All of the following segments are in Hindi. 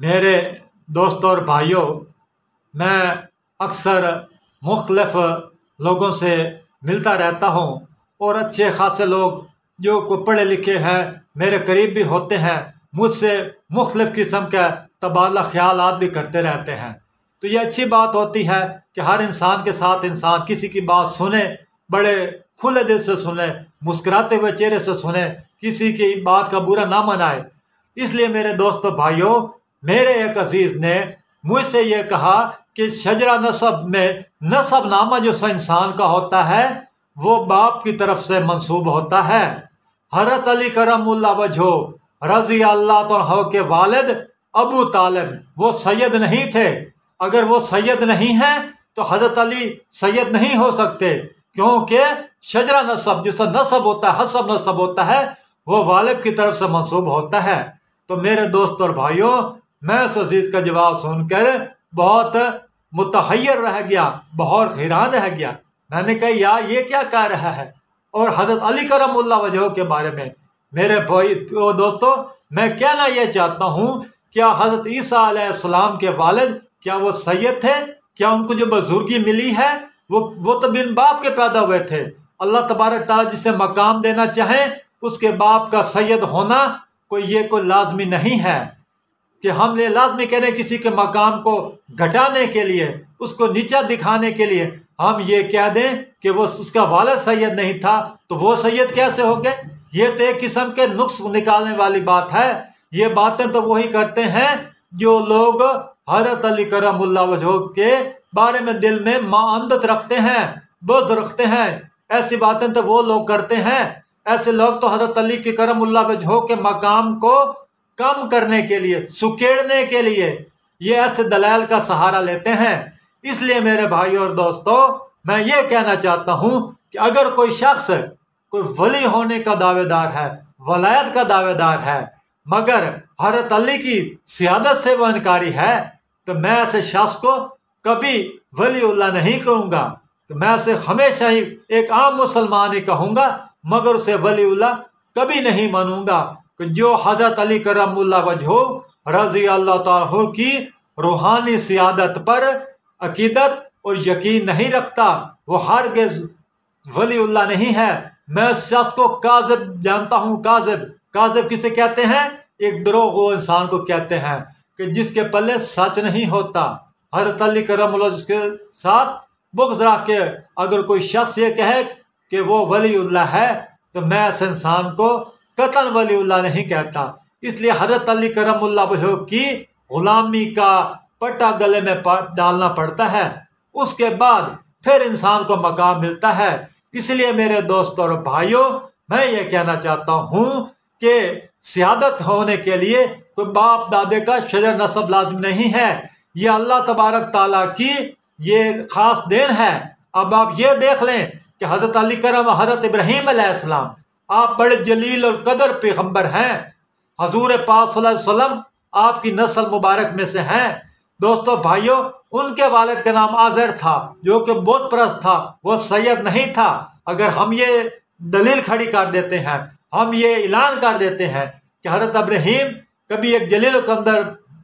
मेरे दोस्तों और भाइयों, मैं अक्सर मुख्तलिफ लोगों से मिलता रहता हूँ और अच्छे खासे लोग जो को पढ़े लिखे हैं मेरे करीब भी होते हैं, मुझसे मुख्तलिफ किस्म का तबादला ख्यालात भी करते रहते हैं। तो ये अच्छी बात होती है कि हर इंसान के साथ इंसान किसी की बात सुने, बड़े खुले दिल से सुने, मुस्कुराते हुए चेहरे से सुने, किसी की बात का बुरा ना मनाए। इसलिए मेरे दोस्तों भाइयों, मेरे एक अजीज ने मुझसे ये कहा कि शजरा नसब में नसब नामा जो इंसान का होता है वो बाप की तरफ से मंसूब होता है। हज़रत अली करमुल्लाह वजहो रजी अल्लाह तआला के वालिद अबू तालिब वो सैयद नहीं थे। अगर वो सैयद नहीं है तो हज़रत अली सैयद नहीं हो सकते, क्योंकि शजरा नसब जिसका नसब होता है, हसब नसब होता है, वो वालिद की तरफ से मंसूब होता है। तो मेरे दोस्त और भाइयों, मैं उस अजीज का जवाब सुनकर बहुत मुतहय्यर रह गया, बहुत हैरान रह गया। मैंने कहा यार ये क्या कह रहा है, और हजरत अली करमुल्लाह वजह के बारे में। मेरे भाई दोस्तों, मैं कहना यह चाहता हूँ, क्या हजरत ईसा अलैहिस्सलाम के वालिद क्या वो सैयद थे? क्या उनको जो बुजुर्गी मिली है वो तो बिन बाप के पैदा हुए थे। अल्लाह तबारक तआला जिसे मकाम देना चाहे उसके बाप का सैयद होना कोई लाजमी नहीं है कि हम ये लाजमी कह रहे किसी के मकाम को घटाने के लिए, उसको नीचा दिखाने के लिए हम ये कह दें कि वो उसका वालिद सैयद नहीं था तो वो सैयद कैसे हो गए। ये तो एक किस्म के नुक्स निकालने वाली बात है। ये बातें तो वही करते हैं जो लोग हज़रत अली करमुल्लाह वजह के बारे में दिल में माअंदत रखते हैं, बुग़्ज़ रखते हैं। ऐसी बातें तो वो लोग करते हैं। ऐसे लोग तो हज़रत अली के करमुल्लाह वजह के मकाम को कम करने के लिए, सुकेड़ने के लिए ये ऐसे दलाल का सहारा लेते हैं। इसलिए मेरे भाइयों और दोस्तों, मैं ये कहना चाहता हूँ कि अगर कोई शख्स कोई वली होने का दावेदार है, वलायत का दावेदार है, मगर हज़रत अली की सियादत से वो इनकारी है, तो मैं ऐसे शख्स को कभी वलीउल्लाह नहीं कहूँगा। तो मैं उसे हमेशा ही एक आम मुसलमान ही कहूँगा, मगर उसे वलीउल्लाह कभी नहीं मानूंगा। जो हज़रत अली करमुल्लाह वजह रजी अल्लाह तआला की रूहानी सियादत पर अकीदत और यकीन नहीं रखता, वो हरगिज़ वलीउल्लाह नहीं है। मैं उस शख्स को काज़िब जानता हूँ। काज़िब किसे कहते हैं? एक दरोगो इंसान को कहते हैं कि जिसके पल्ले सच नहीं होता। हज़रत अली करमुल्लाह के साथ बुग़्ज़ रख के अगर कोई शख्स ये कहे कि वो वलीउल्लाह है, तो मैं इस इंसान को कतन वलीउल्लाह नहीं कहता। इसलिए हज़रत अली करमुल्लाह वजह की गुलामी का पट्टा गले में डालना पड़ता है, उसके बाद फिर इंसान को मकाम मिलता है। इसलिए मेरे दोस्तों और भाइयों, मैं ये कहना चाहता हूँ कि सियादत होने के लिए कोई बाप दादे का शजर नसब लाजिम नहीं है। ये अल्लाह तबारक ताला की ये खास देन है। अब आप ये देख लें कि हज़रत अली करम, हज़रत इब्राहीम अलैहिस्सलाम, आप बड़े जलील और कदर पैगंबर हैं। हजूर पाक सल्लल्लाहु अलैहि वसल्लम आपकी नस्ल मुबारक में से हैं। दोस्तों भाइयों, उनके वालिद का नाम आज़र था, जो कि बुत परस्त था, वो सैयद नहीं था। अगर हम ये दलील खड़ी कर देते हैं, हम ये ऐलान कर देते हैं कि हज़रत इब्राहीम कभी एक जलील के अंदर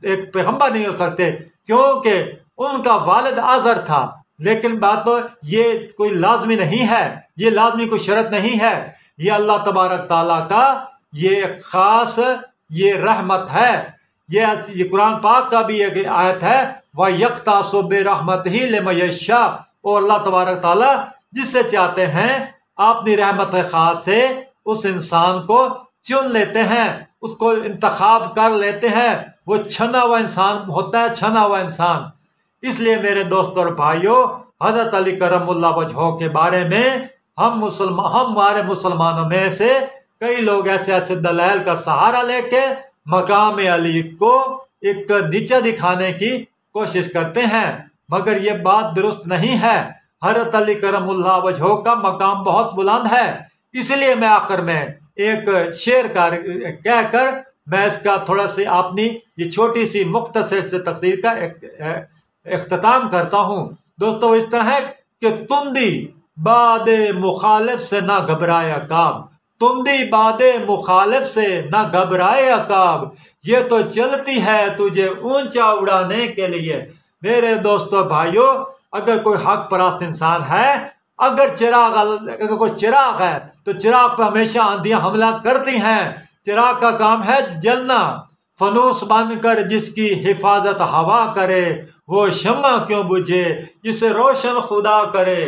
एक पैगंबर नहीं हो सकते, क्योंकि उनका वालिद आज़र था। लेकिन बात तो ये कोई लाजमी नहीं है, ये लाजमी कोई शर्त नहीं है। ये अल्लाह तबारक ताला का ये खास ये रहमत है। ये कुरान पाक का भी एक आयत है, वह यख्तासु बिरहमतिही लिमन यशा, और अल्लाह तबारक ताला जिससे चाहते हैं अपनी रहमत खास से उस इंसान को चुन लेते हैं, उसको इंतखाब कर लेते हैं। वो छना हुआ इंसान होता है, छना हुआ इंसान। इसलिए मेरे दोस्तों और भाइयों, हज़रत अली करमुल्लाह वजह के बारे में हमारे मुसलमानों में से कई लोग ऐसे दलाल का सहारा लेके मकाम अली को एक नीचा दिखाने की कोशिश करते हैं, मगर ये बात दुरुस्त नहीं है। हज़रत अली करमुल्लाह वजह का मकाम बहुत बुलंद है। इसलिए मैं आखिर में एक शेर कहकर मैं इसका थोड़ा सी अपनी ये छोटी सी मुख्तसर से तकसीर का इख्तिताम करता हूँ। दोस्तों, इस तरह है कि तुंदी बादे मुखालिफ से ना घबराए अकाब, तुंदी बादे मुखालिफ से ना घबराए अकाब, ये तो चलती है तुझे ऊंचा उड़ाने के लिए। मेरे दोस्तों भाइयों, अगर कोई हक परस्त इंसान है, अगर कोई चिराग है तो चिराग पर हमेशा आंधियां हमला करती हैं। चिराग का काम है जलना। फनूस बनकर जिसकी हिफाजत हवा करे, वो शम्मा क्यों बुझे जिसे रोशन खुदा करे।